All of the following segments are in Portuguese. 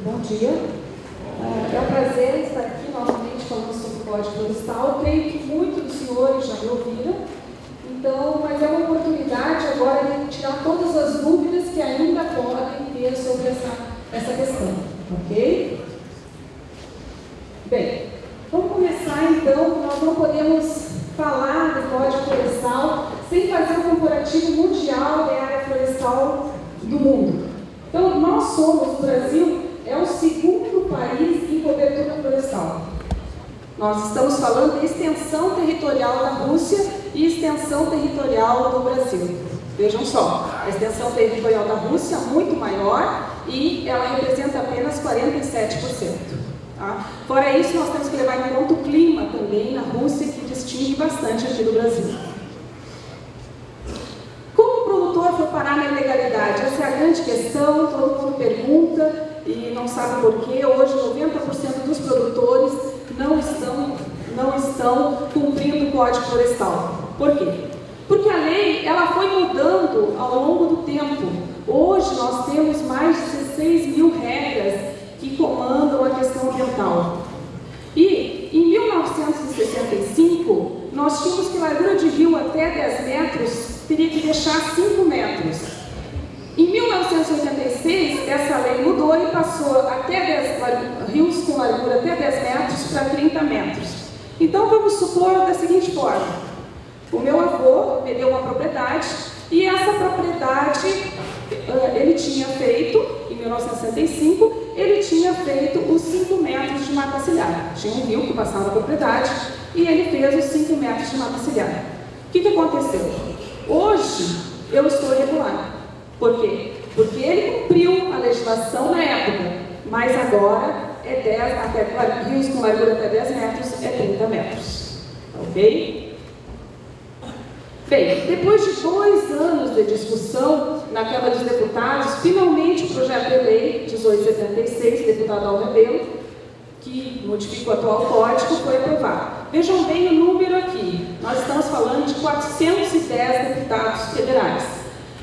Bom dia. É um prazer estar aqui novamente falando sobre o Código Florestal. Creio que muitos dos senhores já me ouviram, então, mas é uma oportunidade agora de tirar todas as dúvidas que ainda podem ter sobre essa questão, ok? Bem, vamos começar então. Nós não podemos falar do Código Florestal sem fazer um comparativo mundial da área florestal do mundo. Então, nós somos, o Brasil é o segundo país em cobertura florestal. Nós estamos falando de extensão territorial da Rússia e extensão territorial do Brasil. Vejam só, a extensão territorial da Rússia é muito maior e ela representa apenas 47%. Tá? Fora isso, nós temos que levar em conta o clima também na Rússia, que distingue bastante aqui do Brasil. Como o produtor foi parar na ilegalidade? Essa é a grande questão, todo mundo pergunta e não sabe por quê. Hoje, 90% dos produtores não estão cumprindo o Código Florestal. Por quê? Porque a lei ela foi mudando ao longo do tempo. Hoje, nós temos mais de 16 mil regras que comandam a questão ambiental. E, em 1965, nós tínhamos que largura de rio até 10 metros teria que deixar 5 metros. Em 1986, essa lei mudou e passou até 10 rios com largura até 10 metros para 30 metros. Então, vamos supor da seguinte forma. O meu avô me deu uma propriedade e essa propriedade ele tinha feito, em 1965, ele tinha feito os 5 metros de mata ciliar. Tinha um rio que passava na propriedade e ele fez os 5 metros de mata ciliar. O que aconteceu? Hoje eu estou irregular. Por quê? Porque ele cumpriu a legislação na época, mas agora é 10, até rios com largura até 10 metros, é 30 metros. Ok? Bem, depois de 2 anos de discussão na Câmara dos Deputados, finalmente o projeto de lei 1876, deputado Al Rebelo, que modifica o atual código, foi aprovado. Vejam bem o número aqui. Nós estamos falando de 410 deputados federais.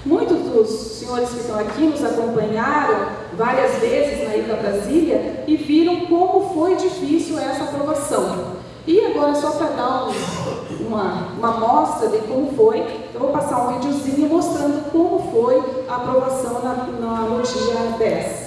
Muitos dos senhores que estão aqui nos acompanharam várias vezes na ida a Brasília e viram como foi difícil essa aprovação. E agora, só para dar uma amostra de como foi, eu vou passar um videozinho mostrando como foi a aprovação no dia 10.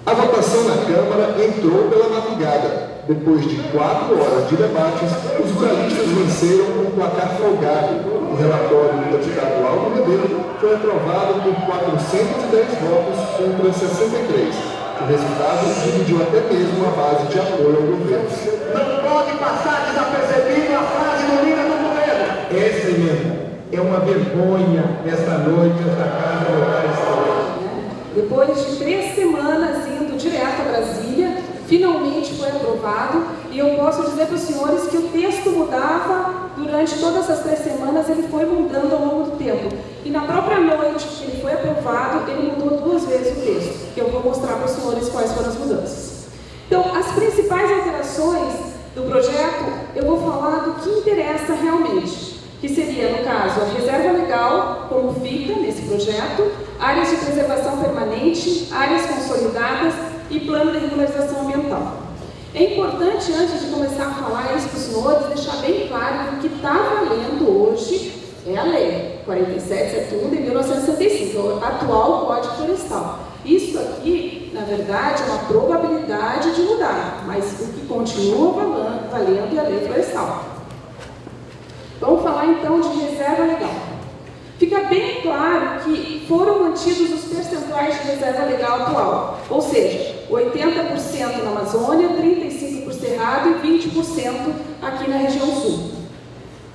A votação na Câmara entrou pela madrugada. Depois de 4 horas de debates, os ruralistas venceram com um placar folgado. O relatório do deputado Aldo Rebelo foi aprovado por 410 votos contra 63. O resultado dividiu até mesmo a base de apoio ao governo. Não pode passar desapercebido a frase do líder do governo. Essa emenda é uma vergonha nesta noite, esta casa local está. Depois de 3 semanas indo direto a Brasília, finalmente foi aprovado, e eu posso dizer para os senhores que o texto mudava durante todas essas 3 semanas, ele foi mudando ao longo do tempo. E na própria noite que ele foi aprovado, ele mudou 2 vezes o texto, que eu vou mostrar para os senhores quais foram as mudanças. Então, as principais alterações do projeto, eu vou falar do que interessa realmente, que seria, no caso, a reserva legal, como fica nesse projeto, áreas de preservação permanente, áreas consolidadas e plano de regularização ambiental. É importante, antes de começar a falar isso para os senhores, deixar bem claro que o que está valendo hoje é a lei 4771 de 1965, o atual Código Florestal. Isso aqui, na verdade, é uma probabilidade de mudar, mas o que continua valendo é a lei florestal. Vamos falar então de reserva legal. Fica bem claro que foram mantidos os percentuais de reserva legal atual, ou seja, 80% na Amazônia, 35% por Cerrado e 20% aqui na região sul.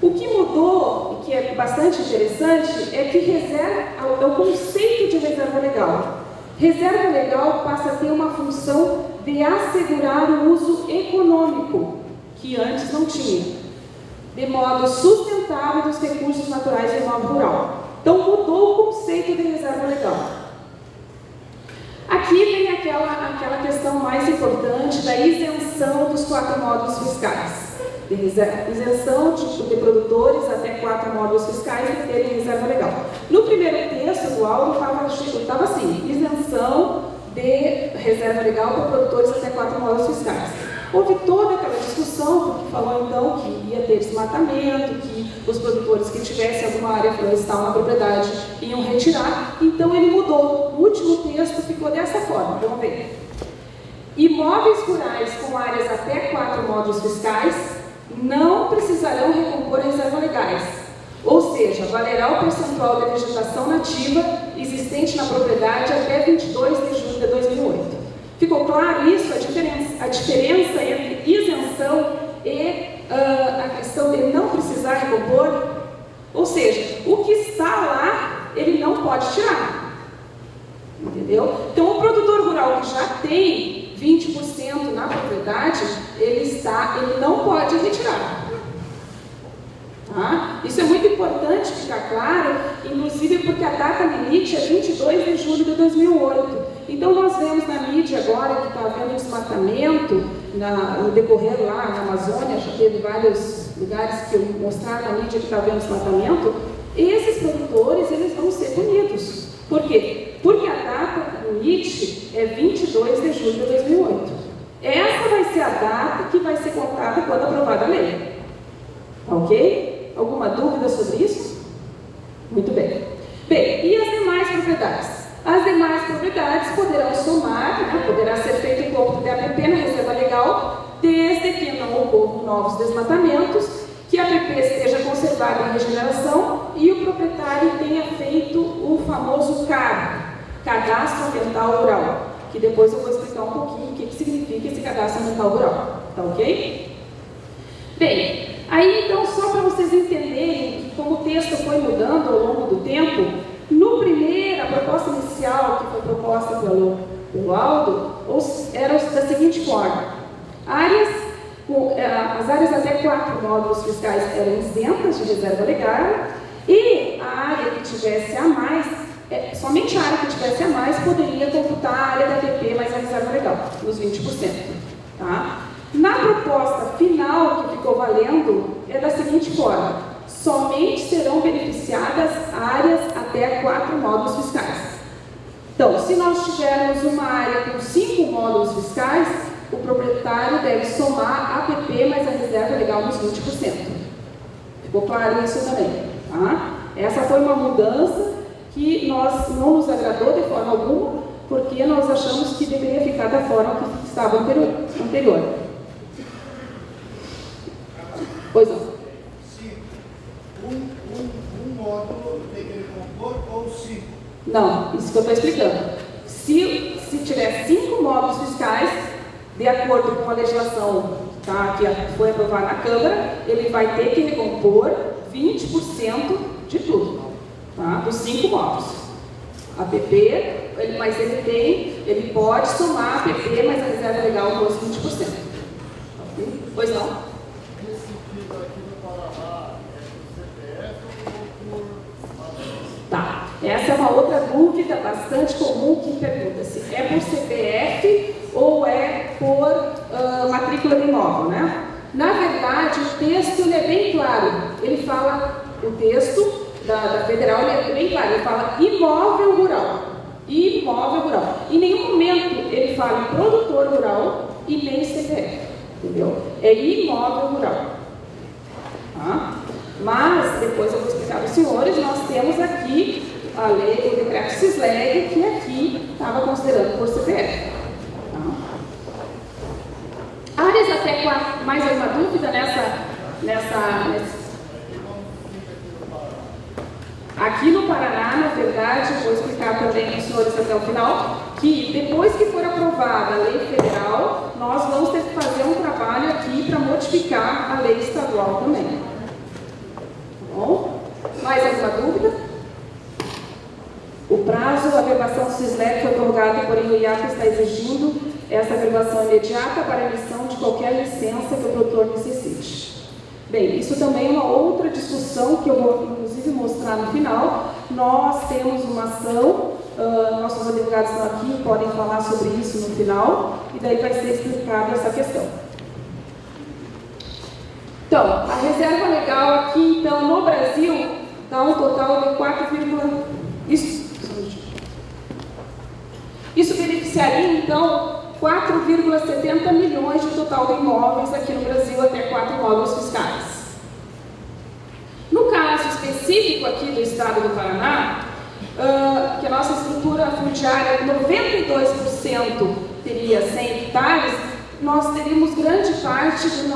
O que mudou, e que é bastante interessante, é que é o conceito de reserva legal. Reserva legal passa a ter uma função de assegurar o uso econômico, que antes não tinha, de modo sustentável dos recursos naturais do modo rural. Então, mudou o conceito de reserva legal. Aqui vem aquela questão mais importante da isenção dos 4 módulos fiscais. De isenção de produtores até 4 módulos fiscais de terem reserva legal. No primeiro texto do Aldo estava assim, isenção de reserva legal para produtores até 4 módulos fiscais. Houve toda aquela discussão, porque falou então que ia ter desmatamento, que os produtores que tivessem alguma área florestal na propriedade iam retirar, então ele mudou. O último texto ficou dessa forma, vamos ver. Imóveis rurais com áreas até 4 módulos fiscais não precisarão recompor a reserva legais, ou seja, valerá o percentual de vegetação nativa existente na propriedade até 22 de julho de 2008. Ficou claro isso? A diferença entre isenção e a questão de não precisar recompor? Ou seja, o que está lá, ele não pode tirar. Entendeu? Então, o produtor rural que já tem 20% na propriedade, ele não pode retirar. Tá? Isso é muito importante ficar claro, inclusive porque a data limite é 22 de julho de 2008. Então nós vemos na mídia agora que está havendo desmatamento no decorrer lá na Amazônia, já teve vários lugares que mostraram na mídia que está havendo desmatamento. Esses produtores, eles vão ser punidos. Por quê? Porque a data limite é 22 de julho de 2008. Essa vai ser a data que vai ser contada quando aprovada a lei. Ok? Alguma dúvida sobre isso? Muito bem. Bem, e as demais propriedades? As demais propriedades poderão somar, poderá ser feito o cômputo de APP na reserva legal, desde que não ocorram novos desmatamentos, que a APP esteja conservada em regeneração e o proprietário tenha feito o famoso CAR, Cadastro Ambiental Rural, que depois eu vou explicar um pouquinho o que significa esse Cadastro Ambiental Rural. Tá ok? Bem, aí então, só para vocês entenderem como o texto foi mudando ao longo do tempo, no primeiro, a proposta inicial que foi proposta pelo Aldo, era da seguinte forma: as áreas até 4 módulos fiscais eram isentas de reserva legal e a área que tivesse a mais, somente a área que tivesse a mais poderia computar a área da APP mais a reserva legal, nos 20%. Tá? Na proposta final que ficou valendo, é da seguinte forma: somente serão beneficiadas áreas até 4 módulos fiscais. Então, se nós tivermos uma área com 5 módulos fiscais, o proprietário deve somar a APP mais a reserva legal nos 20%. Ficou claro isso também? Tá? Essa foi uma mudança que não nos agradou de forma alguma, porque nós achamos que deveria ficar da forma que estava anterior. Pois não. Um módulo tem que recompor ou 5? Não, isso que eu estou explicando. Se tiver 5 módulos fiscais, de acordo com a legislação, tá, que foi aprovada na Câmara, ele vai ter que recompor 20% de tudo, tá, dos 5 módulos. APP, mas ele pode somar a APP mais a reserva legal dos 20%. Pois não? Tá, essa é uma outra dúvida bastante comum que pergunta se é por CPF ou é por matrícula de imóvel, né? Na verdade, o texto ele é bem claro. Ele fala, o texto da Federal ele é bem claro, ele fala imóvel rural. Imóvel rural. Em nenhum momento ele fala em produtor rural e nem CPF, entendeu? É imóvel rural. Tá? Mas, depois eu vou explicar para os senhores, nós temos aqui a lei, o decreto CISLEG, que aqui estava considerando por CPF. Tá? Áreas até 4, mais alguma dúvida Aqui no Paraná, na verdade, vou explicar também para os senhores até o final, que depois que for aprovada a lei federal, nós vamos ter que fazer um trabalho aqui para modificar a lei estadual também. Bom, mais alguma dúvida? O prazo da averbação do CISLEG foi prorrogado, porém o IAP está exigindo essa averbação imediata para a emissão de qualquer licença que o produtor necessite. Bem, isso também é uma outra discussão que eu vou inclusive mostrar no final. Nós temos uma ação, nossos advogados estão aqui, podem falar sobre isso no final, e daí vai ser explicada essa questão. Então, a reserva legal aqui, então, no Brasil, dá um total de 4, isso beneficiaria, então 4,70 milhões de total de imóveis aqui no Brasil, até 4 módulos fiscais. No caso específico aqui do estado do Paraná, que a nossa estrutura fundiária, 92% teria 100 hectares, nós teríamos grande parte dos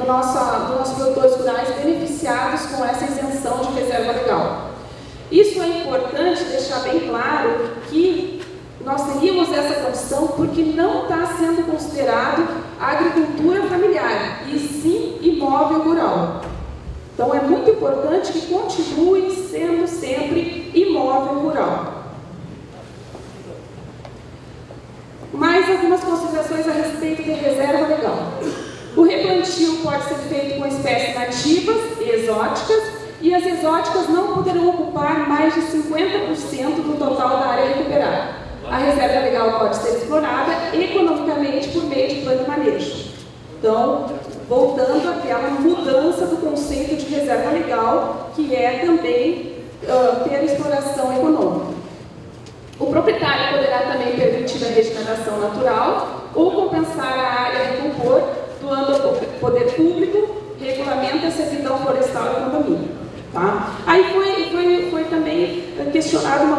nossos produtores rurais beneficiados com essa isenção de reserva legal. Isso é importante deixar bem claro que nós teríamos essa condição porque não está sendo considerado agricultura familiar, e sim imóvel rural. Então é muito importante que continue sendo sempre imóvel rural. Mais algumas considerações a respeito de reserva legal. O replantio pode ser feito com espécies nativas e exóticas, e as exóticas não poderão ocupar mais de 50% do total da área recuperada. A reserva legal pode ser explorada economicamente por meio de plano de manejo. Então, voltando àquela mudança do conceito de reserva legal, que é também ter exploração econômica. O proprietário poderá também permitir a regeneração natural ou compensar a área a recompor, doando ao poder público, regulamenta a servidão florestal e condomínio. Tá? Aí foi também questionado um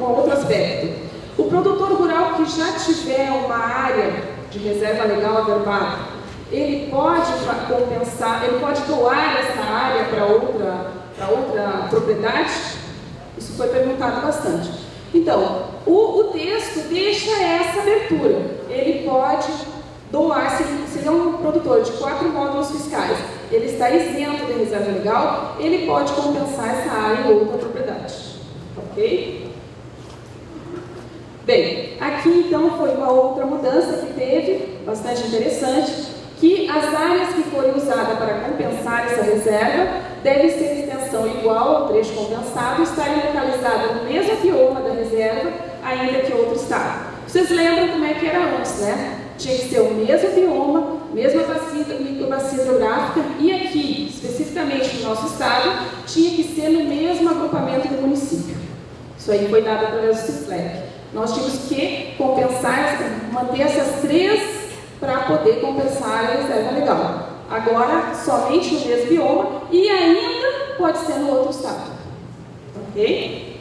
outro aspecto. O produtor rural que já tiver uma área de reserva legal averbada, ele pode compensar, ele pode doar essa área para outra propriedade? Isso foi perguntado bastante. Então, o texto deixa essa abertura. Ele pode doar, se ele é um produtor de 4 módulos fiscais, ele está isento de reserva legal, ele pode compensar essa área em outra propriedade. Ok? Bem, aqui então foi uma outra mudança que teve, bastante interessante, que as áreas que forem usadas para compensar essa reserva devem ter extensão igual ao trecho compensado e estarem localizadas no mesmo bioma da reserva, ainda que outro estado. Vocês lembram como é que era antes, né? Tinha que ser o mesmo bioma, mesma microbacia geográfica, e aqui, especificamente no nosso estado, tinha que ser no mesmo agrupamento do município. Isso aí foi dado através do CISLEC. Nós tínhamos que compensar, manter essas 3 para poder compensar a reserva legal. Agora, somente no mesmo bioma e ainda pode ser no outro estado. Ok?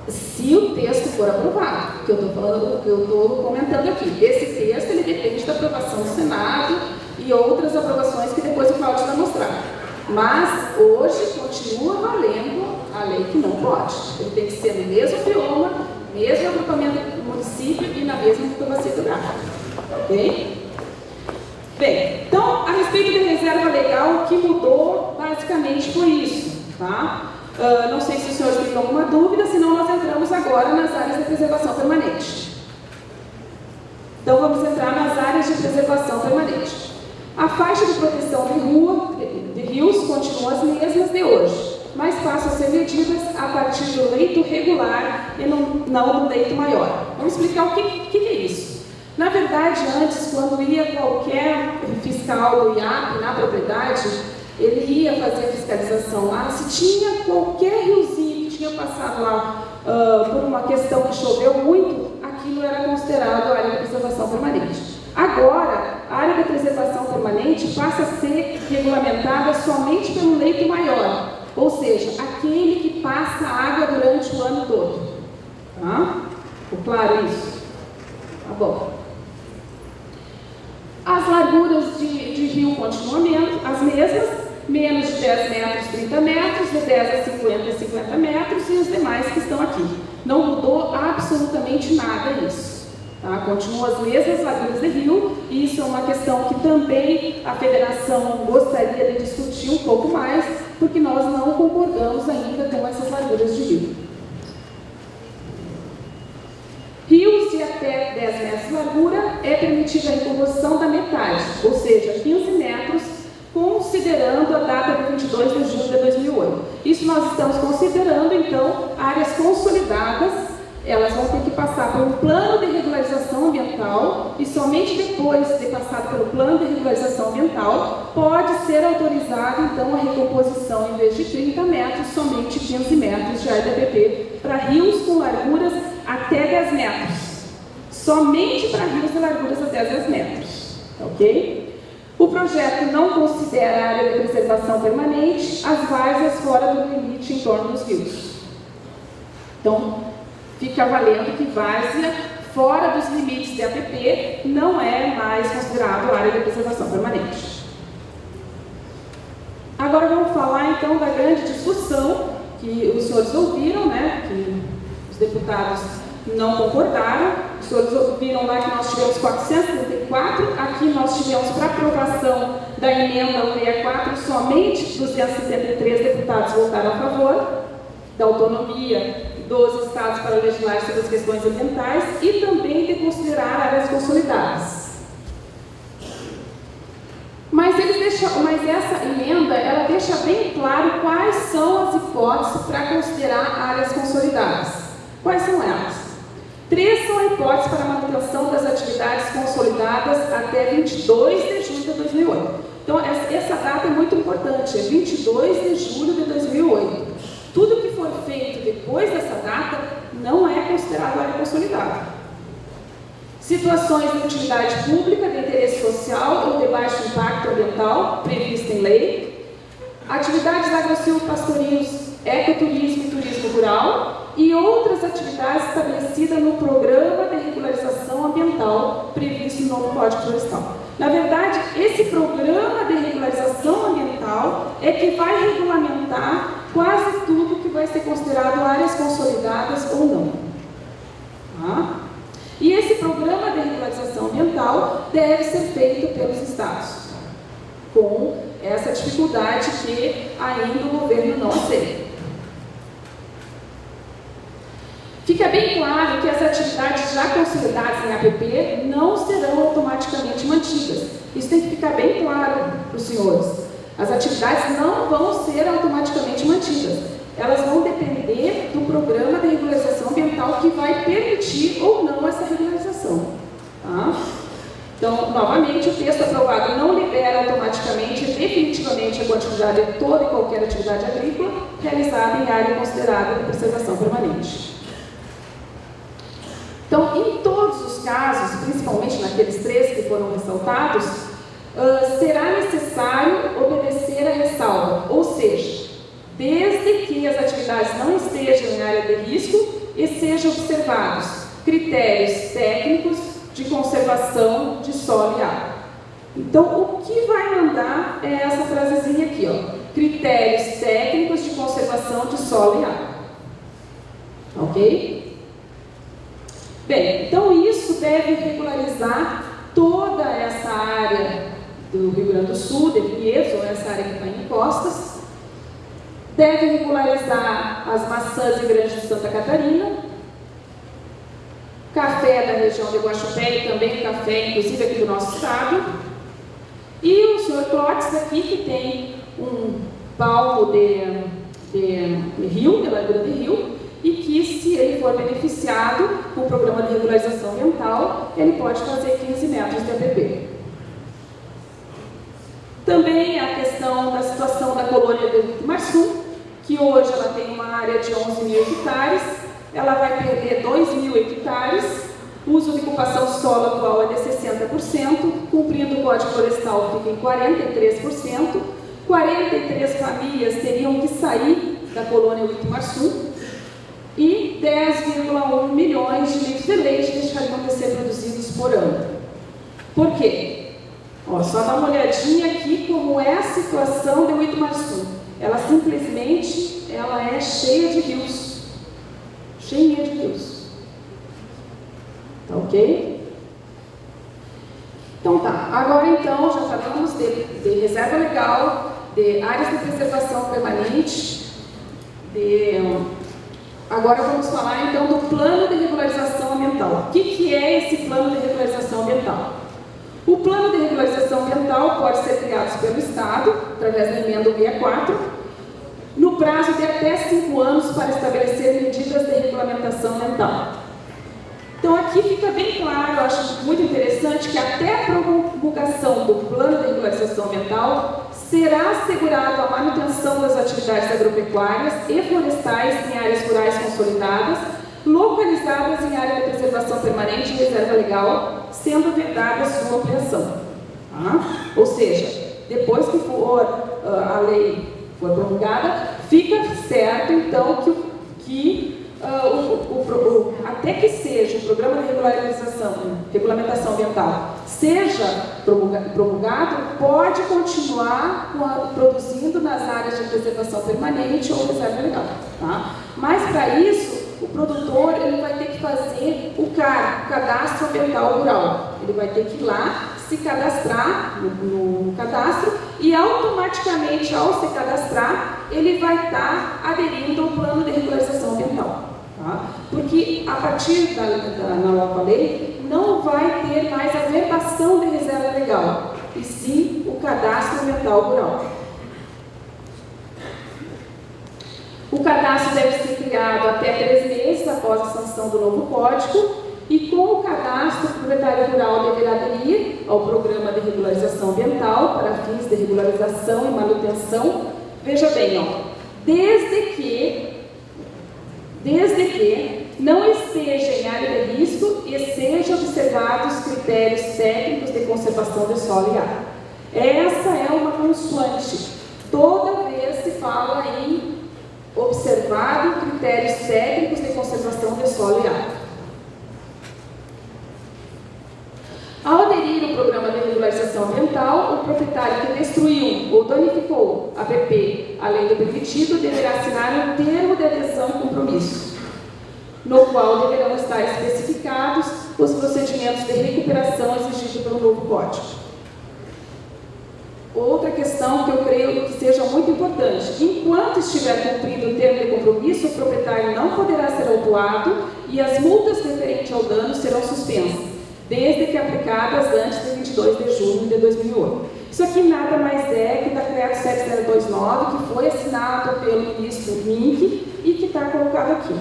Se o texto for aprovado, que eu estou falando, que eu estou comentando aqui, esse texto ele depende da aprovação do Senado e outras aprovações que depois o Cláudio vai mostrar. Mas hoje continua valendo a lei que não pode. Ele tem que ser no mesmo bioma, mesmo agrupamento do município e na mesma microbacia geográfica. Ok? Bem, então, a respeito da reserva legal, o que mudou basicamente foi isso. Tá? Não sei se os senhores têm alguma dúvida, senão nós entramos agora nas áreas de preservação permanente. Então, vamos entrar nas áreas de preservação permanente. A faixa de proteção de rios continua as mesmas de hoje, mas passam a ser medidas a partir do leito regular e não do leito maior. Vamos explicar o que é isso. Na verdade, antes, quando ia qualquer fiscal do IAP na propriedade, ele ia fazer a fiscalização lá. Se tinha qualquer riozinho que tinha passado lá por uma questão que choveu muito, aquilo era considerado área de preservação permanente. Agora, a área de preservação permanente passa a ser regulamentada somente pelo leito maior, ou seja, aquele que passa água durante o ano todo. Tá? Ficou claro isso? Tá bom. As larguras de rio continuam as mesmas, menos de 10 metros, 30 metros, de 10 a 50 metros e os demais que estão aqui. Não mudou absolutamente nada isso. Tá? Continuam as mesmas larguras de rio, e isso é uma questão que também a federação gostaria de discutir um pouco mais, porque nós não concordamos ainda com essas larguras de rio. Rios de até 10 metros de largura é permitida a recomposição da metade, ou seja, 15 metros, considerando a data de 22 de julho de 2008. Isso nós estamos considerando, então, áreas consolidadas. Elas vão ter que passar por um plano de regularização ambiental e somente depois de passado pelo plano de regularização ambiental, pode ser autorizado então a recomposição, em vez de 30 metros, somente 15 metros de área de APP para rios com larguras até 10 metros. Somente para rios de larguras até 10 metros. Ok? O projeto não considera a área de preservação permanente as várzeas fora do limite em torno dos rios. Então, fica valendo que várzea fora dos limites de APP não é mais considerado área de preservação permanente. Agora vamos falar então da grande discussão que os senhores ouviram, né, que os deputados não concordaram. Os senhores viram lá que nós tivemos 434, aqui nós tivemos para aprovação da emenda 164, somente 273 deputados votaram a favor da autonomia dos estados para legislar sobre as questões ambientais e também de considerar áreas consolidadas. Mas essa emenda, ela deixa bem claro quais são as hipóteses para considerar áreas consolidadas. Quais são elas? 3 são a hipótese para a manutenção das atividades consolidadas até 22 de julho de 2008. Então, essa data é muito importante, é 22 de julho de 2008. Tudo que for feito depois dessa data não é considerado área consolidada. Situações de utilidade pública, de interesse social ou de baixo impacto ambiental, prevista em lei. Atividades agro-silvopastorios, ecoturismo e turismo rural. E outras atividades estabelecidas no Programa de Regularização Ambiental previsto no novo Código Florestal. Na verdade, esse Programa de Regularização Ambiental é que vai regulamentar quase tudo que vai ser considerado áreas consolidadas ou não. Tá? E esse Programa de Regularização Ambiental deve ser feito pelos estados, com essa dificuldade que ainda o governo não aceita. Fica bem claro que as atividades já consolidadas em APP não serão automaticamente mantidas. Isso tem que ficar bem claro para os senhores. As atividades não vão ser automaticamente mantidas. Elas vão depender do Programa de Regularização Ambiental que vai permitir ou não essa regularização. Tá? Então, novamente, o texto aprovado não libera automaticamente e definitivamente a quantidade de toda e qualquer atividade agrícola realizada em área considerada de preservação permanente. Então, em todos os casos, principalmente naqueles 3 que foram ressaltados, será necessário obedecer a ressalva, ou seja, desde que as atividades não estejam em área de risco e sejam observados critérios técnicos de conservação de solo e água. Então, o que vai mandar é essa frasezinha aqui, ó, critérios técnicos de conservação de solo e água. Ok? Bem, então isso deve regularizar toda essa área do Rio Grande do Sul, de Vinhedos, ou essa área que está em costas. Deve regularizar as maçãs e granjas de Santa Catarina, café da região de Guaxupé e também café, inclusive aqui do nosso estado. E o senhor Clotes aqui, que tem um palmo de rio, de largura de rio, e que, se ele for beneficiado com o programa de regularização ambiental, ele pode fazer 15 metros de APP. Também a questão da situação da colônia de Marsum, que hoje ela tem uma área de 11.000 hectares, ela vai perder 2.000 hectares, o uso de ocupação solo atual é de 60%, cumprindo o Código Florestal fica em 43%, 43 famílias teriam que sair da colônia Marsum, e 10,1 milhões de litros de leite deixariam de ser produzidos por ano. Por quê? Ó, só dá uma olhadinha aqui como é a situação de Uitumarsum. Ela simplesmente é cheia de rios. Cheinha de rios. Tá ok? Então tá. Agora então já falamos de reserva legal, de áreas de preservação permanente, Agora vamos falar então do plano de regularização ambiental. O que é esse plano de regularização ambiental? O plano de regularização ambiental pode ser criado pelo Estado, através da emenda 164, no prazo de até 5 anos para estabelecer medidas de regulamentação ambiental. Então aqui fica bem claro, eu acho muito interessante, interessante que até a promulgação do Plano de Regularização Ambiental será assegurada a manutenção das atividades agropecuárias e florestais em áreas rurais consolidadas, localizadas em área de preservação permanente e reserva legal, sendo vedada sua ampliação. Ou seja, depois que for a lei for promulgada, fica certo então até que seja o programa de regulamentação ambiental seja promulgado, pode continuar produzindo nas áreas de preservação permanente ou reserva legal. Mas para isso, o produtor ele vai ter que fazer o cadastro ambiental rural. Ele vai ter que ir lá se cadastrar no cadastro e automaticamente, ao se cadastrar, ele vai estar aderindo ao plano de regularização ambiental. Porque a partir da nova lei não vai ter mais a verbação de reserva legal, e sim o cadastro ambiental rural. O cadastro deve ser criado até 3 meses após a sanção do novo código, e com o cadastro, o proprietário rural deverá aderir ao programa de regularização ambiental para fins de regularização e manutenção. Veja bem, desde que não esteja em área de risco e sejam observados critérios técnicos de conservação de solo e ar. Essa é uma constante. Toda vez se fala em observado critérios técnicos de conservação de solo e ar. Ao aderir ao programa de regularização ambiental, o proprietário que destruiu ou danificou a APP, além do permitido, deverá assinar um termo de adesão e compromisso, no qual deverão estar especificados os procedimentos de recuperação exigidos pelo novo código. Outra questão que eu creio que seja muito importante: enquanto estiver cumprido o termo de compromisso, o proprietário não poderá ser autuado e as multas referentes ao dano serão suspensas, desde que aplicadas antes de 22 de junho de 2008. Isso aqui nada mais é que o Decreto 7029, que foi assinado pelo ministro Mink e que está colocado aqui.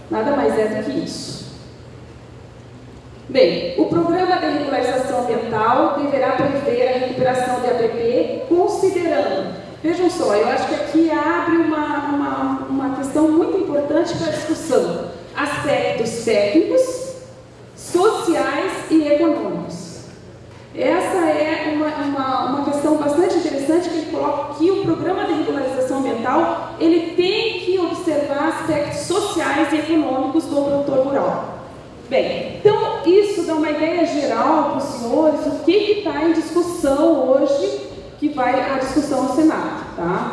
Nada mais é do que isso. Bem, o programa de regularização ambiental deverá prever a recuperação de APP, considerando, vejam só, eu acho que aqui abre uma questão muito importante para a discussão: aspectos técnicos, sociais e econômicos. Essa é uma questão bastante interessante, que ele coloca que o programa de regularização ambiental ele tem que observar aspectos sociais e econômicos do produtor rural. Bem, então isso dá uma ideia geral para os senhores o que está em discussão hoje, que vai à discussão no Senado.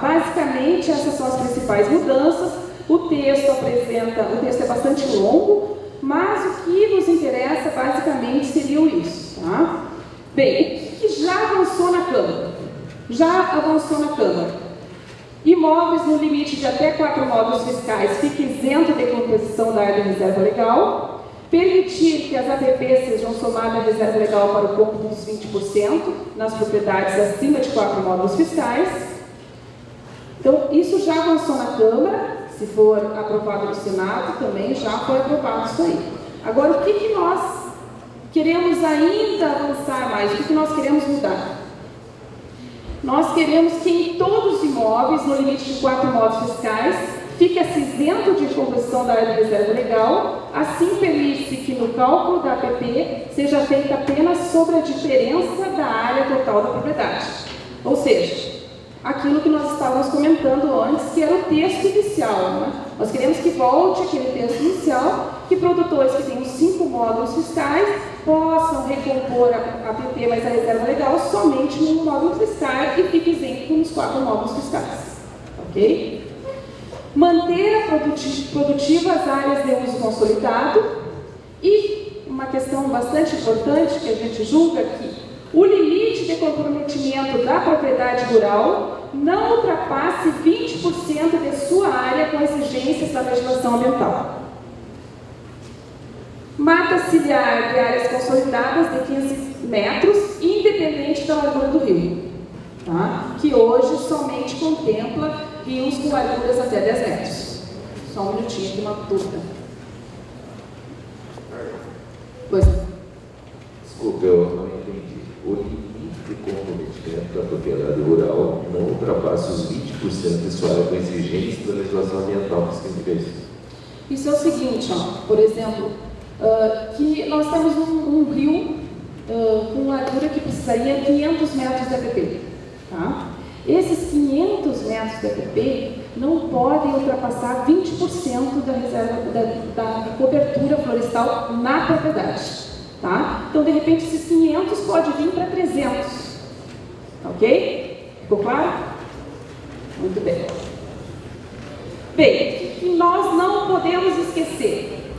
Basicamente, essas são as principais mudanças. O texto é bastante longo, mas o que nos interessa basicamente seria isso. Bem, o que já avançou na Câmara? Imóveis no limite de até 4 módulos fiscais fiquem isentos de composição da área de reserva legal. Permitir que as APPs sejam somadas à reserva legal para o cômputo dos 20% nas propriedades acima de 4 módulos fiscais. Então, isso já avançou na Câmara. Se for aprovado no Senado, também já foi aprovado isso aí. Agora, o que nós queremos ainda avançar mais? O que nós queremos mudar? Nós queremos que em todos os imóveis, no limite de 4 módulos fiscais, fica-se isento de composição da área de reserva legal. Assim, permite-se que no cálculo da APP seja feita apenas sobre a diferença da área total da propriedade. Ou seja, aquilo que nós estávamos comentando antes, que era o texto inicial. Nós queremos que volte aquele texto inicial, que produtores que tenham 5 módulos fiscais possam recompor a APP mais a reserva legal somente num módulo fiscal e fique isento nos 4 módulos fiscais. Ok? Manter produtivas as áreas de uso consolidado. E uma questão bastante importante que a gente julga que o limite de comprometimento da propriedade rural não ultrapasse 20% de sua área com exigências da legislação ambiental. Mata ciliar de áreas consolidadas de 15 metros, independente da largura do rio, que hoje somente contempla rios com larguras até 10 metros. Só um minutinho de uma dúvida. Pois. eu não entendi. O limite de comprometimento da propriedade rural não ultrapassa os 20% de sua área com exigência da legislação ambiental. O que significa isso? Isso é o seguinte, ó, por exemplo, que nós temos um rio com largura que precisaria 500 metros de APP. Tá? Esses 500 metros de APP não podem ultrapassar 20% da reserva da cobertura florestal na propriedade. Tá? Então, de repente, esses 500 pode vir para 300. Ok? Ficou claro? Muito bem. Bem, o que nós não podemos esquecer?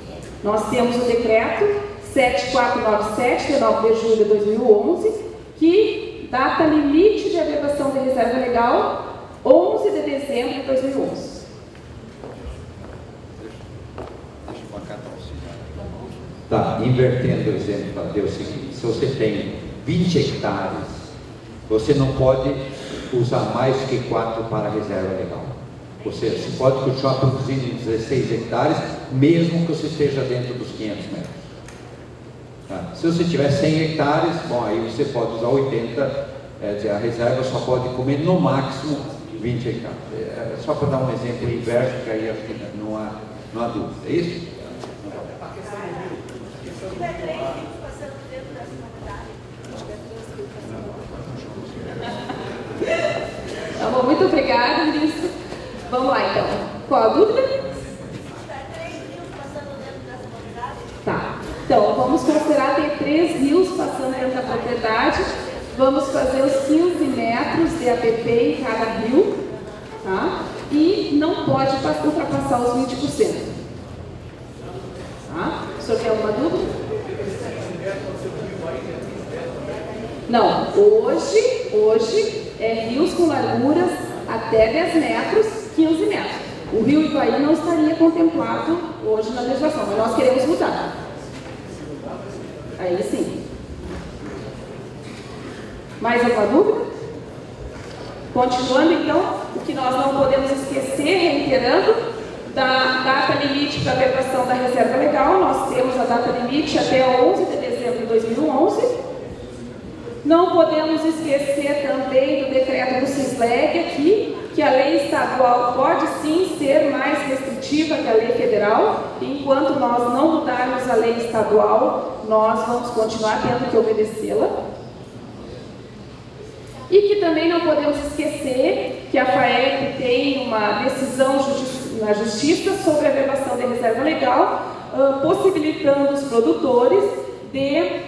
Nós temos o decreto 7497, de 9 de julho de 2011, que data limite de averbação da reserva legal 11 de dezembro de 2011. Tá, invertendo o exemplo, é o seguinte: se você tem 20 hectares, você não pode usar mais que 4 para a reserva legal. Ou seja, você pode continuar produzindo em 16 hectares, mesmo que você esteja dentro dos 500 metros. Tá? Se você tiver 100 hectares, bom, aí você pode usar 80, a reserva só pode comer no máximo 20 hectares. É só para dar um exemplo inverso, que aí acho que não há dúvida. É isso? Tá, muito obrigada, ministro. Vamos lá, então. Qual a dúvida? Tá. Então, vamos considerar ter 3 rios passando dentro da propriedade. Vamos fazer os 15 metros de APP em cada rio. Tá? E não pode ultrapassar os 20%. Tá? O senhor tem alguma dúvida? Não. Hoje é rios com larguras até 10 metros, 15 metros. O rio Ivaí não estaria contemplado hoje na legislação, mas nós queremos mudar. Aí sim. Mais alguma dúvida? Continuando então, o que nós não podemos esquecer, reiterando, da data limite para a averbação da reserva legal. Nós temos a data limite até 11 de dezembro de 2011. Não podemos esquecer também do decreto do CISLEG aqui, que a lei estadual pode sim ser mais restritiva que a lei federal. Enquanto nós não mudarmos a lei estadual, nós vamos continuar tendo que obedecê-la. E que também não podemos esquecer que a FAEP tem uma decisão na Justiça sobre a averbação da reserva legal, possibilitando os produtores de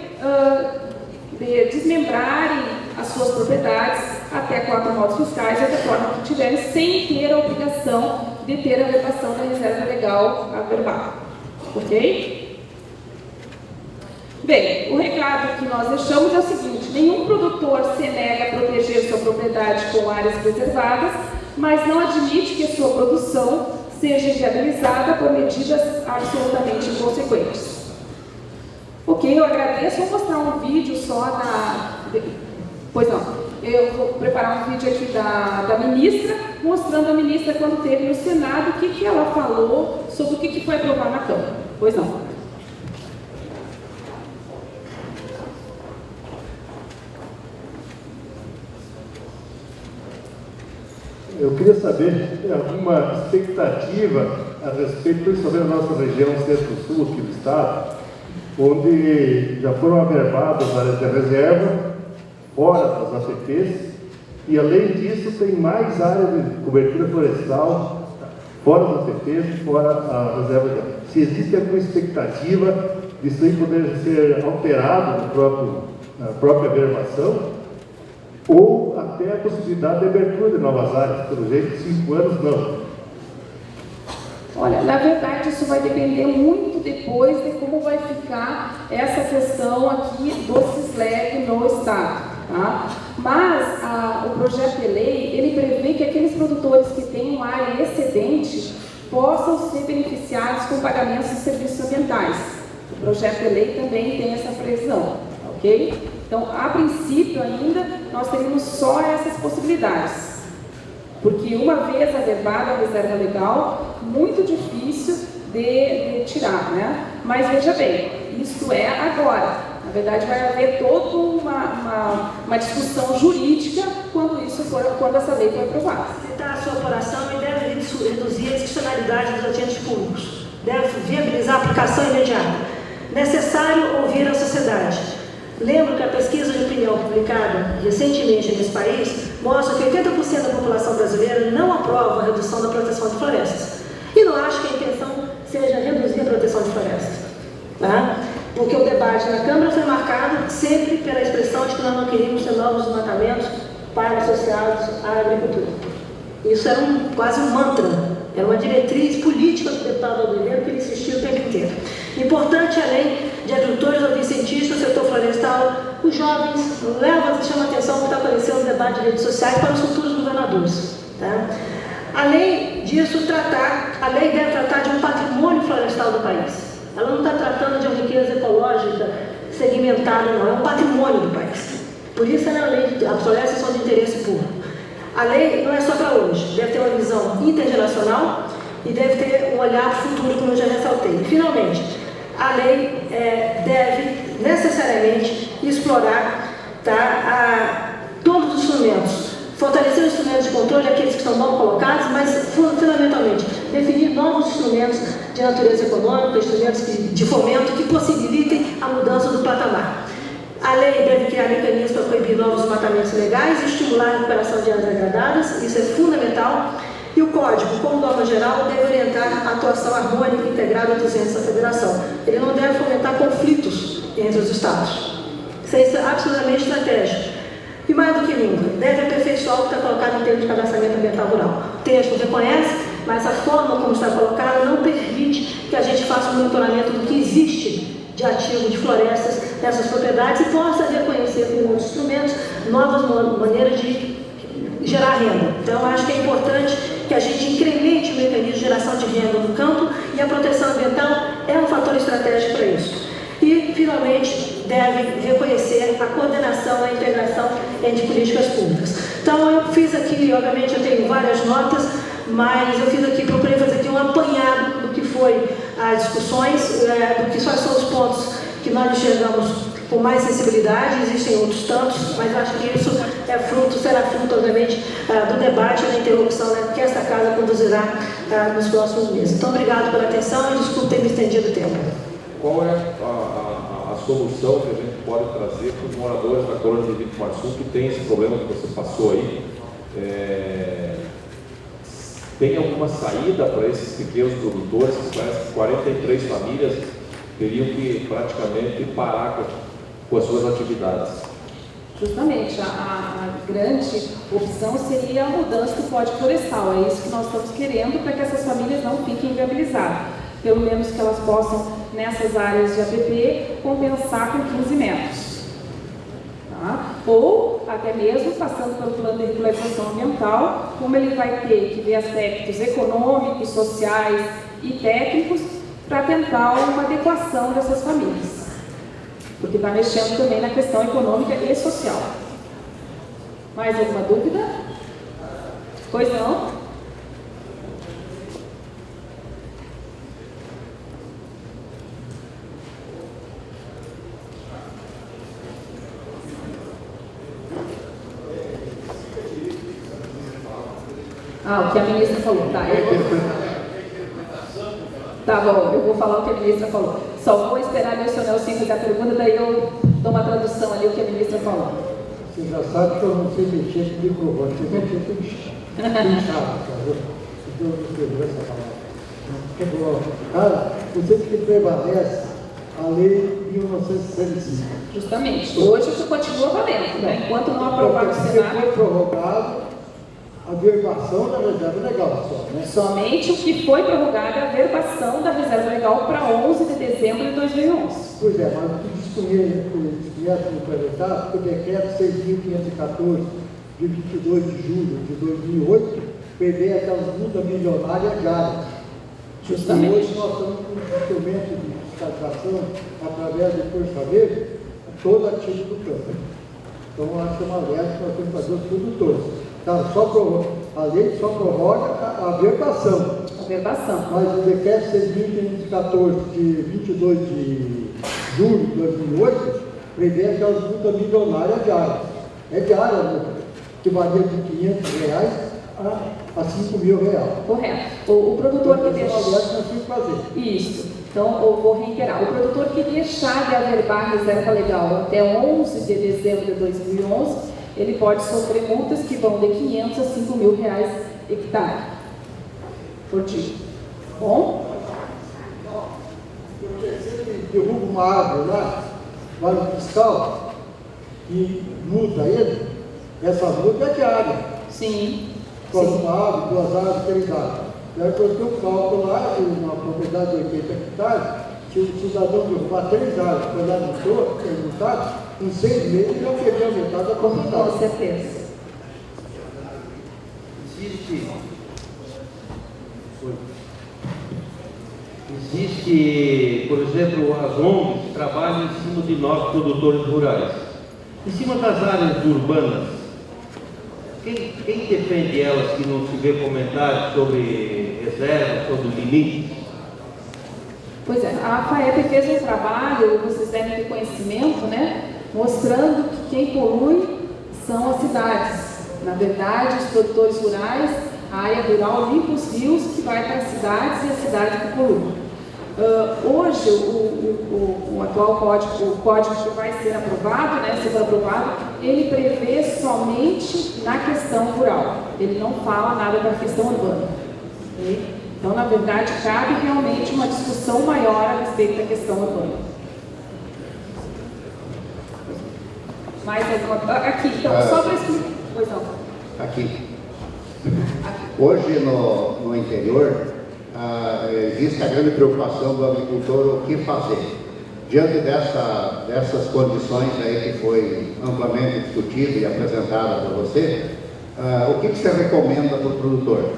desmembrarem as suas propriedades até 4 modos fiscais, ou da forma que tiverem, sem ter a obrigação de ter a averbação da reserva legal averbada. Ok? Bem, o recado que nós deixamos é o seguinte: nenhum produtor se nega a proteger sua propriedade com áreas preservadas, mas não admite que sua produção seja inviabilizada por medidas absolutamente inconsequentes. Ok, eu agradeço. Vou mostrar um vídeo só da... Pois não, eu vou preparar um vídeo aqui da ministra, mostrando a ministra quando esteve no Senado, o que ela falou sobre o que foi aprovado na Câmara. Pois não. Eu queria saber alguma expectativa a respeito, principalmente da nossa região centro-sul aqui do estado, onde já foram averbadas áreas de reserva, fora das APPs, e além disso tem mais áreas de cobertura florestal, fora das APPs, fora a reserva de área. Se existe alguma expectativa disso aí poder ser alterado na própria averbação, ou até a possibilidade de abertura de novas áreas, pelo jeito, 5 anos não. Olha, na verdade isso vai depender muito depois de como vai ficar essa questão aqui do CISLEG no estado, tá? Mas o projeto de lei, ele prevê que aqueles produtores que têm uma área excedente possam ser beneficiados com pagamentos de serviços ambientais. O projeto de lei também tem essa previsão, ok? Então, a princípio ainda, nós teríamos só essas possibilidades. Porque uma vez averbada a reserva legal, muito difícil de tirar, né? Mas veja bem, isto é agora. Na verdade, vai haver toda uma discussão jurídica quando essa lei for aprovada. Facilitar a sua apuração e deve reduzir a discricionalidade dos agentes públicos. Deve viabilizar a aplicação imediata. Necessário ouvir a sociedade. Lembro que a pesquisa de opinião publicada recentemente nesse país mostra que 80% da população brasileira não aprova a redução da proteção de florestas. E não acho que a intenção seja reduzir a proteção de florestas. Tá? Porque o debate na Câmara foi marcado sempre pela expressão de que nós não queríamos ter novos desmatamentos para associados à agricultura. Isso era quase um mantra, era uma diretriz política do deputado Aldo, que ele insistiu o tempo inteiro. Importante, além de agricultores, ouvir cientistas, setor florestal, os jovens chamam a atenção que está aparecendo no debate de redes sociais para os futuros governadores. Tá? Além disso, a lei deve tratar de um patrimônio florestal do país. Ela não está tratando de uma riqueza ecológica segmentada, não. É um patrimônio do país. Por isso, ela é uma lei, as florestas são de interesse público. A lei não é só para hoje. Deve ter uma visão intergeracional e deve ter um olhar futuro, como eu já ressaltei. E, finalmente, a lei deve necessariamente explorar todos os instrumentos, fortalecer os instrumentos de controle, aqueles que estão mal colocados, mas, fundamentalmente, definir novos instrumentos de natureza econômica, instrumentos de fomento que possibilitem a mudança do patamar. A lei deve criar mecanismos para proibir novos desmatamentos ilegais e estimular a recuperação de áreas degradadas, isso é fundamental. E o Código, como norma geral, deve orientar a atuação harmônica e integrada dos entes da Federação. Ele não deve fomentar conflitos entre os Estados. Isso é absolutamente estratégico. E mais do que nunca, deve aperfeiçoar o que está colocado no termo de cadastramento ambiental rural. O texto reconhece, mas a forma como está colocada não permite que a gente faça um monitoramento do que existe de ativo de florestas nessas propriedades e possa reconhecer com outros instrumentos novas maneiras de gerar renda. Então, acho que é importante que a gente incremente o mecanismo de geração de renda no campo e a proteção ambiental é um fator estratégico para isso. E, finalmente, deve reconhecer a coordenação e a integração entre políticas públicas. Então, eu fiz aqui, obviamente, eu tenho várias notas, mas eu procurei fazer aqui um apanhado do que foi as discussões, do que são os pontos que nós enxergamos com mais sensibilidade, existem outros tantos, mas acho que isso será fruto, obviamente, do debate e da interlocução que esta casa conduzirá nos próximos meses. Então, obrigado pela atenção e desculpe ter me estendido o tempo. Qual é a solução que a gente pode trazer para os moradores da colônia de Vitimaçu que tem esse problema que você passou aí? Tem alguma saída para esses pequenos produtores, que parece que 43 famílias teriam que praticamente parar com as suas atividades? Justamente, a grande opção seria a mudança do Código Florestal. É isso que nós estamos querendo para que essas famílias não fiquem inviabilizadas. Pelo menos que elas possam, nessas áreas de APP, compensar com 15 metros. Tá? Ou, até mesmo, passando pelo plano de regularização ambiental, como ele vai ter que ver aspectos econômicos, sociais e técnicos para tentar uma adequação dessas famílias. Porque está mexendo também na questão econômica e social. Mais alguma dúvida? Pois não? O que a ministra falou, tá? Tá bom, eu vou falar o que a ministra falou. Só vou esperar a Nelson fazer a pergunta, daí eu dou uma tradução ali o que a ministra falou. Você já sabe que eu não sei mexer com microfone, você mexer com inchado, então eu não escrevi essa palavra. Cara, você que prevalece a lei de 1965. Justamente, hoje isso continua valendo, né? Enquanto não aprovar o Senado. Foi prorrogado a verbação da reserva legal só, né? Somente o que foi prorrogado é a verbação da reserva legal para 11 de dezembro de 2011. Pois é, mas o que dispunha no implementado foi o decreto 6.514, de 22 de julho de 2008, prevê aquelas multas milionárias diárias. Justamente. E hoje nós estamos com um instrumento de fiscalização através do Força Verde, todo ativo do campo. Então, acho que é uma lei que nós temos que fazer os produtores. Tá, a lei só prorroga a verbação. A verbação. Mas o decreto 6.514 de 22 de julho de 2008 prevê aquelas multas milionárias diárias. É diária a multa, que varia de R$500 a R$5.000. Correto. O produtor que deixar... Isso. Então, eu vou reiterar. O produtor que deixar de averbar a reserva legal até 11 de dezembro de 2011, ele pode sofrer multas que vão de R$500 a R$5.000 hectare por dia. Bom? Porque se ele derruba uma árvore lá, vai no fiscal e multa ele, essa multa é diária. Sim. Uma árvore, 2 árvores, 3 árvores. Daí eu tenho um cálculo lá, uma propriedade de 80 hectares, se o cidadão derrubar 3 árvores, quando ele é multado, em 6 meses ele já perdeu a metade da propriedade. Com certeza. Existe, por exemplo, as ONGs que trabalham em cima de nós, produtores rurais. Em cima das áreas urbanas, quem defende elas que não se vê comentários sobre reserva, sobre limites? Pois é, a FAEP fez um trabalho, vocês devem ter conhecimento, né? Mostrando que quem polui são as cidades. Na verdade, os produtores rurais, a área rural limpa os rios que vai para as cidades e a cidade que polui. Hoje, o atual código, o código que vai ser aprovado, né, se for aprovado, ele prevê somente na questão rural. Ele não fala nada da questão urbana. Okay? Então, na verdade, cabe realmente uma discussão maior a respeito da questão urbana. Mais alguma coisa? Aqui, então, só para explicar. Pois não. Aqui. Hoje, no interior, existe a grande preocupação do agricultor o que fazer. Diante dessas condições aí que foi amplamente discutido e apresentada para você, o que você recomenda para o produtor?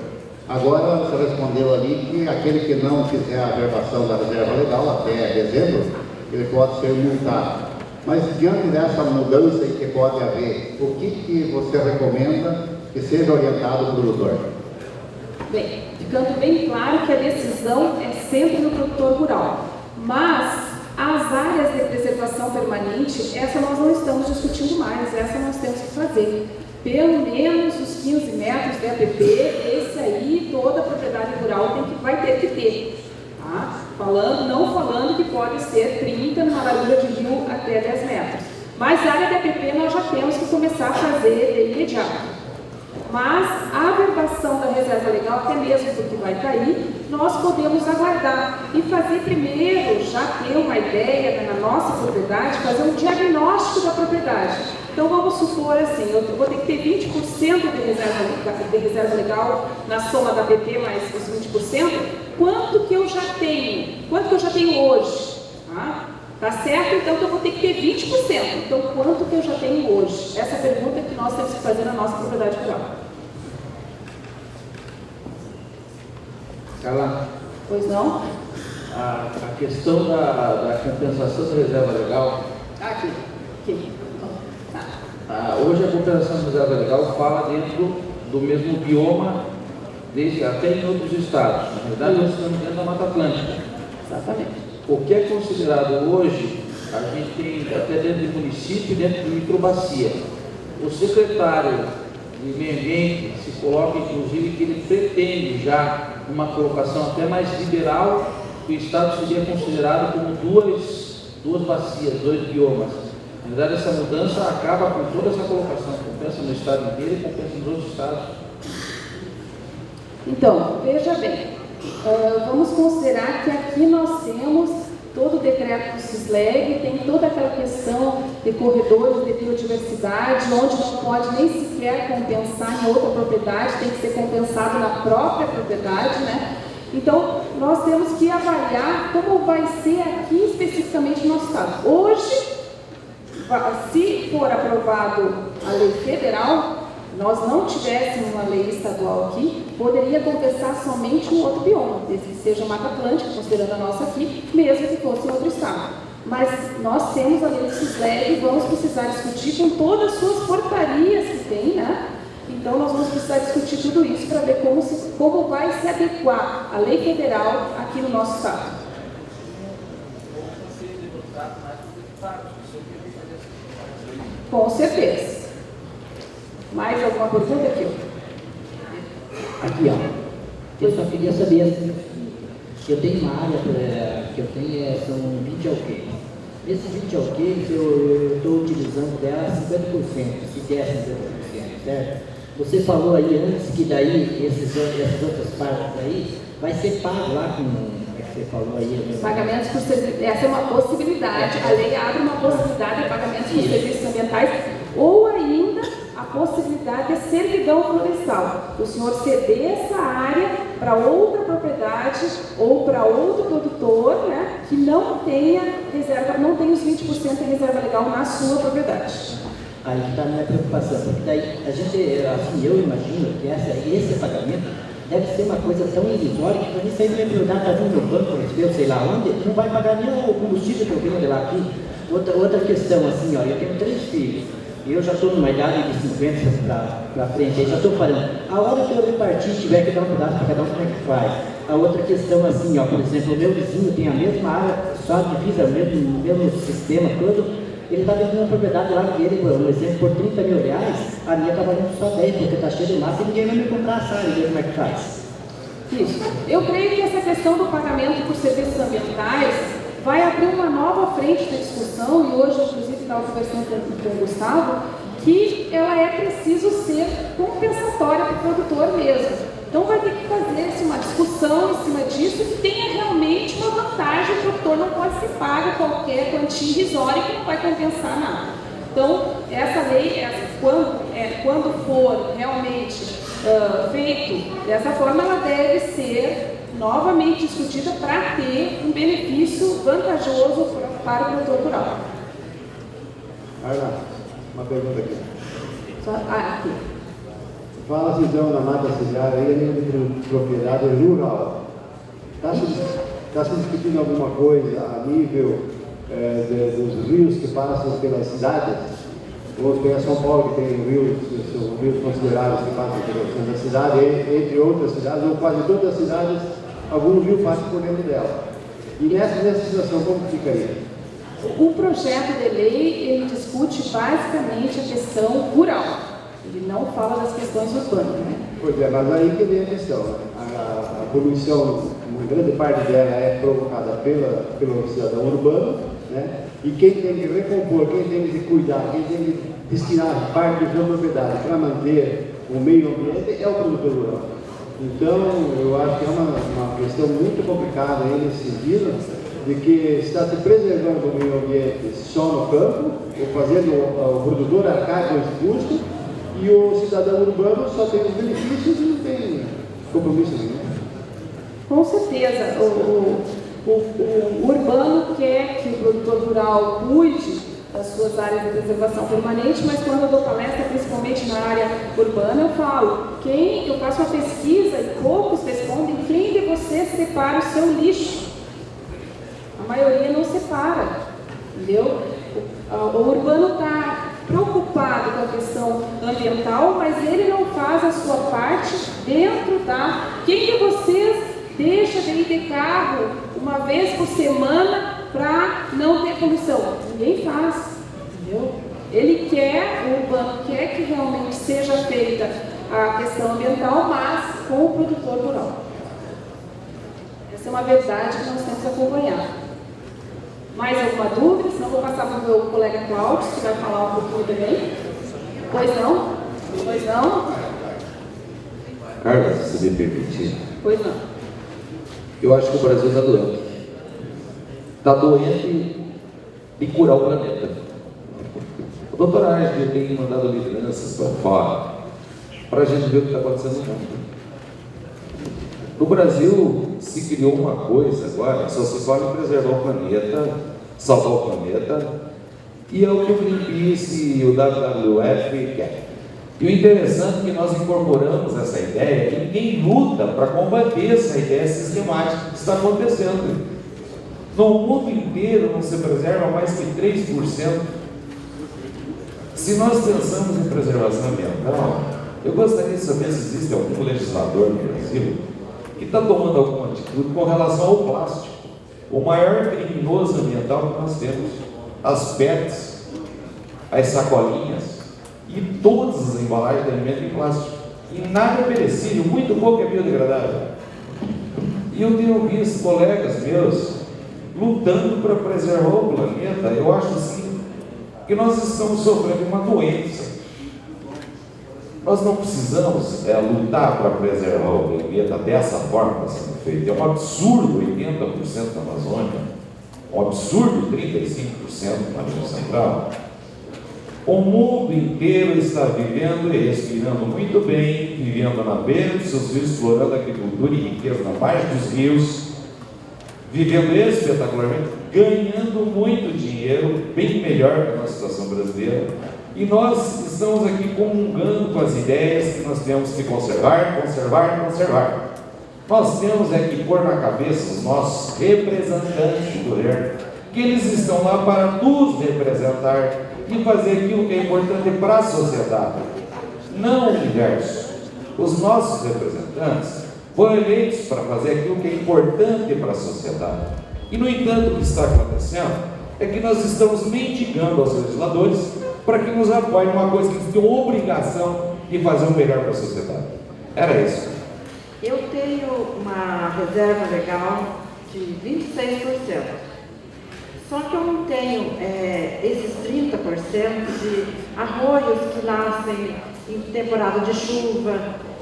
Agora você respondeu ali que aquele que não fizer a averbação da reserva legal até dezembro, ele pode ser multado. Mas diante dessa mudança aí que pode haver, o que você recomenda que seja orientado o produtor? Bem, ficando bem claro que a decisão é sempre no produtor rural, mas as áreas de preservação permanente, essa nós não estamos discutindo mais, essa nós temos que fazer. Pelo menos os 15 metros de APP, esse aí toda propriedade rural vai ter que ter. Tá? Não falando que pode ser 30 numa largura de rio até 10 metros. Mas a área de APP nós já temos que começar a fazer de imediato. Mas a averbação da reserva legal, até mesmo porque vai cair, nós podemos aguardar e fazer primeiro, já ter uma ideia na nossa propriedade, fazer um diagnóstico da propriedade. Então vamos supor assim, eu vou ter que ter 20% de reserva legal na soma da APP mais os 20%, quanto que eu já tenho hoje? Tá certo? Então eu vou ter que ter 20%. Então quanto que eu já tenho hoje? Essa é a pergunta que nós temos que fazer na nossa propriedade rural. Carla? Pois não? A questão da compensação da reserva legal. Aqui. Hoje a compensação da reserva legal fala dentro do mesmo bioma, até em outros estados. Na verdade, nós estamos dentro da Mata Atlântica. Exatamente. O que é considerado hoje, a gente tem até dentro do município e dentro de microbacia. O secretário de Meio Ambiente se coloca, inclusive, que ele pretende já uma colocação até mais liberal, que o estado seria considerado como duas bacias, 2 biomas. Na verdade, essa mudança acaba com toda essa colocação, compensa no estado inteiro e compensa nos outros estados. Então, veja bem, vamos considerar que aqui nós temos todo o decreto do CISLEG, tem toda aquela questão de corredores de biodiversidade, onde não pode nem sequer compensar em outra propriedade, tem que ser compensado na própria propriedade, né? Então, nós temos que avaliar como vai ser aqui especificamente no nosso estado. Hoje, se for aprovado a lei federal, nós não tivéssemos uma lei estadual aqui, poderia compensar somente um outro bioma, desde que seja Mata Atlântica, considerando a nossa aqui, mesmo que fosse em outro estado. Mas nós temos a lei do CISLEG e vamos precisar discutir com todas as suas portarias que tem, né? Então nós vamos precisar discutir tudo isso para ver como vai se adequar a lei federal aqui no nosso estado. Com certeza. Mais alguma pergunta aqui? Aqui, ó. Eu só queria saber assim, eu tenho uma área que eu tenho, são 20 alqueires. Esses 20 alqueires eu estou utilizando dela 50%, se der 50%, certo? Você falou aí antes que daí essas outras partes aí vai ser pago lá com, você falou aí. Pagamentos por serviços, essa é uma possibilidade. A lei abre uma possibilidade de pagamentos por serviços ambientais ou ainda a possibilidade de servidão florestal. O senhor ceder essa área para outra propriedade ou para outro produtor, né, que não tenha reserva, não tenha os 20% de reserva legal na sua propriedade. Aí que está a minha preocupação, porque daí a gente, assim, eu imagino que esse pagamento deve ser uma coisa tão irrisória que para mim sair do meu lugar, está vindo no banco, eu sei lá onde, não vai pagar nem o combustível que eu venho de lá aqui. Outra questão, assim, ó, eu tenho 3 filhos. E eu já estou numa idade de 50 para frente, aí já estou parando. A hora que eu repartir, tiver que dar um pedaço para cada um, como é que faz? A outra questão, assim, ó, por exemplo, o meu vizinho tem a mesma área, só divisa, o mesmo sistema todo. Ele está vendendo uma propriedade lá dele, por exemplo, por 30 mil reais, a minha está valendo só 10, porque está cheio de massa e ninguém vai me comprar essa área, como é que faz? Isso. Eu creio que essa questão do pagamento por serviços ambientais vai abrir uma nova frente de discussão, e hoje, inclusive, estava conversando com o Gustavo, que ela é preciso ser compensatória para o produtor mesmo. Então vai ter que fazer uma discussão em cima disso que tenha realmente uma vantagem. O produtor não pode ser pago qualquer quantia irrisória que não vai compensar nada. Então, essa lei, quando for realmente feito dessa forma, ela deve ser novamente discutida para ter um benefício vantajoso para o produtor rural. Arla, uma pergunta aqui. Aqui. Fala-se então na mata ciliar aí de propriedade rural. Está se discutindo alguma coisa a nível dos rios que passam pelas cidades? Vamos pegar São Paulo, que tem rios consideráveis que passam pela cidade, entre outras cidades, ou quase todas as cidades, algum rio passa por dentro dela. E nessa situação, como ficaria? O projeto de lei, ele discute basicamente a questão rural. Ele não fala das questões urbanas, né? Pois é, mas aí que vem a questão. A poluição, uma grande parte dela é provocada pelo cidadão urbano, né? E quem tem que recompor, quem tem que cuidar, quem tem que destinar parte da sua propriedade para manter o meio ambiente é o produtor rural. Então, eu acho que é uma questão muito complicada aí nesse sentido, de que está se preservando o meio ambiente só no campo, ou fazendo o produtor arcar com esse custo, e o cidadão urbano só tem os benefícios e não tem compromisso nenhum. Com certeza. O urbano quer que o produtor rural cuide das suas áreas de preservação permanente, mas quando eu dou palestra, principalmente na área urbana, eu falo, eu faço uma pesquisa e poucos respondem, quem de vocês separa o seu lixo? A maioria não separa, entendeu? O urbano está preocupado com a questão ambiental, mas ele não faz a sua parte dentro da... Quem de vocês deixa de ir de carro uma vez por semana para não ter poluição? Ninguém faz, entendeu? O urbano quer que realmente seja feita a questão ambiental, mas com o produtor rural. Essa é uma verdade que nós temos que acompanhar. Mais alguma dúvida? Senão vou passar para o meu colega Cláudio, que vai falar um pouquinho também. Pois não? Pois não? Carla, se me permitir. Pois não. Eu acho que o Brasil está doente. Está doente de curar o planeta. O doutor Aisler tem mandado lideranças para fora, para a gente ver o que está acontecendo no mundo. No Brasil se criou uma coisa agora, só se fala em preservar o planeta, salvar o planeta, e é o que o Greenpeace e o WWF querem. E o interessante é que nós incorporamos essa ideia e ninguém luta para combater essa ideia sistemática que está acontecendo. No mundo inteiro não se preserva mais que 3%. Se nós pensamos em preservação ambiental, eu gostaria de saber se existe algum legislador no Brasil que está tomando alguma atitude com relação ao plástico, o maior criminoso ambiental que nós temos. As PETs, as sacolinhas e todas as embalagens de alimento em plástico. E nada é perecível, muito pouco é biodegradável. E eu tenho visto colegas meus lutando para preservar o planeta. Eu acho assim que nós estamos sofrendo uma doença. Nós não precisamos lutar para preservar o planeta dessa forma que está sendo feito. É um absurdo 80% da Amazônia, um absurdo 35% na região central. O mundo inteiro está vivendo e respirando muito bem, vivendo na beira dos seus rios, explorando a agricultura e riqueza na margem dos rios, vivendo espetacularmente, ganhando muito dinheiro, bem melhor que a nossa situação brasileira. E nós estamos aqui comungando com as ideias que nós temos que conservar. Nós temos que pôr na cabeça os nossos representantes do governo, que eles estão lá para nos representar e fazer aquilo que é importante para a sociedade, não o universo. Os nossos representantes foram eleitos para fazer aquilo que é importante para a sociedade. E, no entanto, o que está acontecendo é que nós estamos mendigando aos legisladores para que nos apoiem numa coisa que eles têm obrigação de fazer o melhor para a sociedade. Era isso. Eu tenho uma reserva legal de 26%. Só que eu não tenho esses 30% de arroios que nascem em temporada de chuva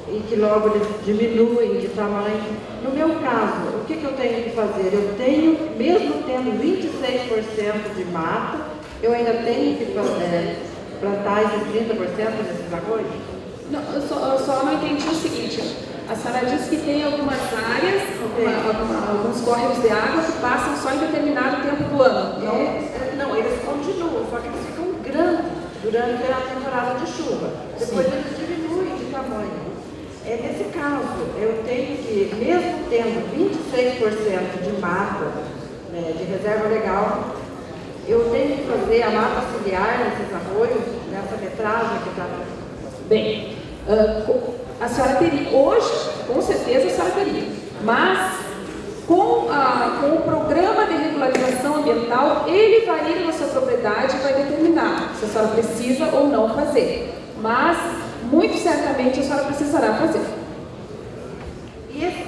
e que logo eles diminuem de tamanho. No meu caso, o que eu tenho que fazer? Eu tenho, mesmo tendo 26% de mata, eu ainda tenho que plantar esses 30% desses arroios? Não, eu só não entendi o seguinte. A senhora disse que tem algumas áreas, alguns córregos de água que passam só em determinado tempo do ano. Não, eles continuam, só que eles ficam grandes durante a temporada de chuva. Depois eles diminuem de tamanho. Nesse caso, eu tenho que, mesmo tendo 26% de mata, de reserva legal, eu tenho que fazer a mata auxiliar nesses arroios, nessa metragem que está... Bem, a senhora teria, hoje, com certeza a senhora teria, mas com o programa de regularização ambiental, ele vai ir na sua propriedade e vai determinar se a senhora precisa ou não fazer, mas muito certamente a senhora precisará fazer. E esses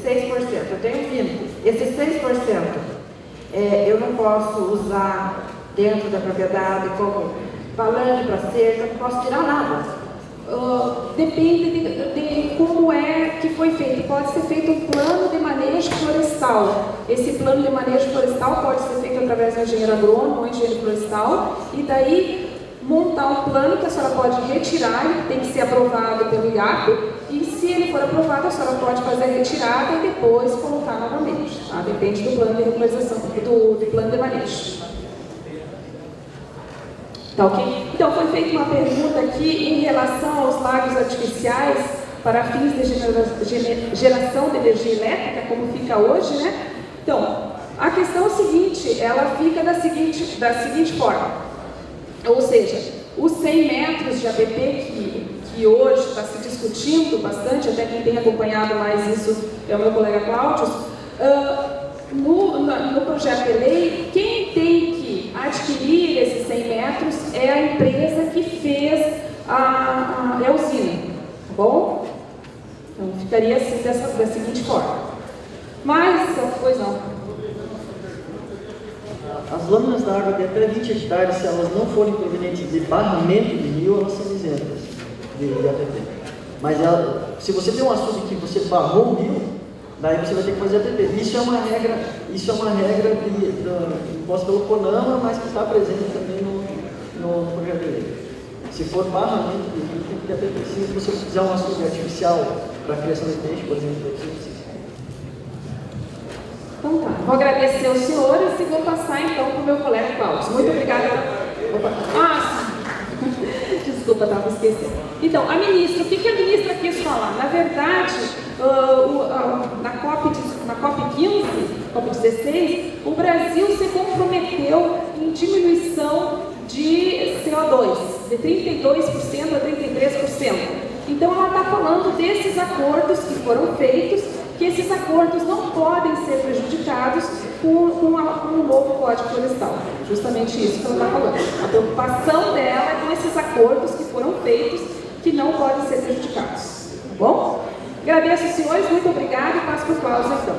6%, eu tenho 20%, esses 6%, eu não posso usar dentro da propriedade como valande para cerca, não posso tirar nada. Depende de como é que foi feito. Pode ser feito um plano de manejo florestal. Esse plano de manejo florestal pode ser feito através do engenheiro agrônomo ou engenheiro florestal, e daí montar um plano que a senhora pode retirar, ele tem que ser aprovado pelo IAP, e se ele for aprovado, a senhora pode fazer a retirada e depois colocar novamente. Tá? Depende do plano de regularização, do plano de manejo. Tá, ok? Então, foi feita uma pergunta aqui em relação aos lagos artificiais para fins de geração de energia elétrica, como fica hoje, né? Então, a questão é a seguinte, ela fica da seguinte forma, ou seja, os 100 metros de APP que hoje está se discutindo bastante, até quem tem acompanhado mais isso é o meu colega Cláudio, no projeto de lei, quem tem que adquirir esses 100 metros é a empresa que fez a usina, tá bom? Então ficaria assim da seguinte forma. Mas, pois não. As lâminas da água de até 20 hectares, se elas não forem provenientes de barramento de rio, elas são isentas de APP. Mas se você tem um açude que você barrou o rio, daí você vai ter que fazer APP. Isso é uma regra imposta pelo CONAMA, mas que está presente também no projeto de lei. Se for barramento de rio, tem que ter APP. Se você fizer um açude artificial para criação de peixe, por exemplo, você precisa. Então tá, vou agradecer aos senhores e vou passar então para o meu colega Cláudio. Muito obrigada. Desculpa, estava esquecendo. Então, a ministra, o que a ministra quis falar? Na verdade, na COP15, COP16, o Brasil se comprometeu em diminuição de CO2, de 32% a 33%. Então, ela está falando desses acordos que foram feitos, que esses acordos não podem ser prejudicados com o novo Código Florestal. Justamente isso que ela está falando. A preocupação dela é com esses acordos que foram feitos, que não podem ser prejudicados. Tá bom? Agradeço, senhores, muito obrigada e passo para o Cláudio, então.